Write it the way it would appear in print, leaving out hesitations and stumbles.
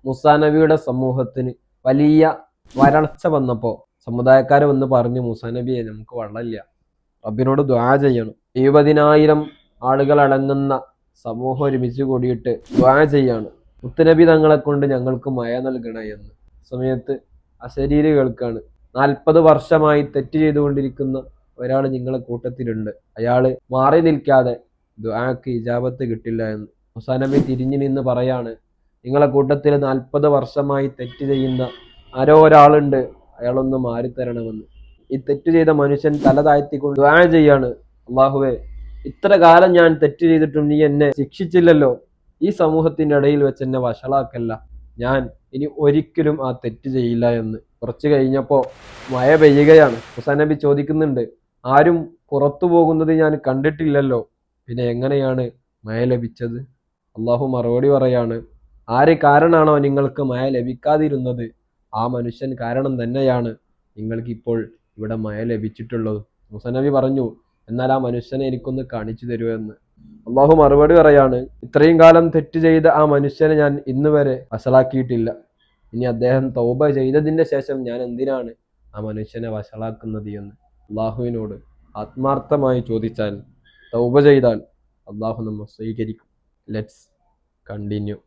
മൂസാ നബിയുടെ സമൂഹത്തിന് വലിയ വരൾച്ച വന്നപ്പോൾ സമുദായക്കാരെ വന്ന് പറഞ്ഞു, മൂസാ നബിയെ നമുക്ക് വെള്ളമില്ല, റബ്ബിനോട് ദുആ ചെയ്യണം. 70,000 ആളുകൾ അടങ്ങുന്ന സമൂഹം ഒരുമിച്ച് കൂടിയിട്ട് ദുആ ചെയ്യാണ്, മുത്തുനബി തങ്ങളെ കൊണ്ട് ഞങ്ങൾക്ക് മഴ നൽകണേ എന്ന്. സമയത്ത് അശരീരി കേൾക്കാണ്, 40 വർഷമായി തെറ്റ് ചെയ്തുകൊണ്ടിരിക്കുന്ന ഒരാൾ നിങ്ങളെ കൂട്ടത്തിലുണ്ട്, അയാള് മാറി നിൽക്കാതെ ദുആക്ക് ഇജാബത്ത് കിട്ടില്ല എന്ന്. മൂസാ നബി തിരിഞ്ഞു നിന്ന് പറയാണ്, നിങ്ങളെ കൂട്ടത്തിൽ 40 വർഷമായി തെറ്റ് ചെയ്യുന്ന ആരോ ഒരാളുണ്ട്, അയാളൊന്ന് മാറിത്തരണമെന്ന്. ഈ തെറ്റ് ചെയ്ത മനുഷ്യൻ തല താഴ്ത്തിക്കൊണ്ട് ദുആ ചെയ്യാണ്, അല്ലാഹുവേ, ഇത്ര കാലം ഞാൻ തെറ്റ് ചെയ്തിട്ടും നീ എന്നെ ശിക്ഷിച്ചില്ലല്ലോ, ഈ സമൂഹത്തിന്റെ ഇടയിൽ വെച്ച് എന്നെ വഷളാക്കല്ല, ഞാൻ ഇനി ഒരിക്കലും ആ തെറ്റ് ചെയ്യില്ല എന്ന്. കുറച്ച് കഴിഞ്ഞപ്പോ മഴ പെയ്യുകയാണ്. മൂസാ നബി ചോദിക്കുന്നുണ്ട്, ആരും പുറത്തു പോകുന്നത് ഞാൻ കണ്ടിട്ടില്ലല്ലോ, പിന്നെ എങ്ങനെയാണ് മഴ ലഭിച്ചത്? അള്ളാഹു മറുപടി പറയാണ്, ആര് കാരണമാണോ നിങ്ങൾക്ക് മഴ ലഭിക്കാതിരുന്നത്, ആ മനുഷ്യൻ കാരണം തന്നെയാണ് നിങ്ങൾക്ക് ഇപ്പോൾ ഇവിടെ മഴ ലഭിച്ചിട്ടുള്ളത്. മൂസാ നബി പറഞ്ഞു, എന്നാൽ ആ മനുഷ്യനെ എനിക്കൊന്ന് കാണിച്ചു തരുമെന്ന്. അള്ളാഹു മറുപടി പറയാണ്, ഇത്രയും കാലം തെറ്റ് ചെയ്ത ആ മനുഷ്യനെ ഞാൻ ഇന്ന് വരെ വഷളാക്കിയിട്ടില്ല, ഇനി അദ്ദേഹം തൗബ ചെയ്തതിന്റെ ശേഷം ഞാൻ എന്തിനാണ് ആ മനുഷ്യനെ വഷളാക്കുന്നത് എന്ന്. അള്ളാഹുവിനോട് ആത്മാർത്ഥമായി ചോദിച്ചാൽ, തൗബ ചെയ്താൽ അള്ളാഹു നമ്മെ സ്വീകരിക്കും. Let's continue.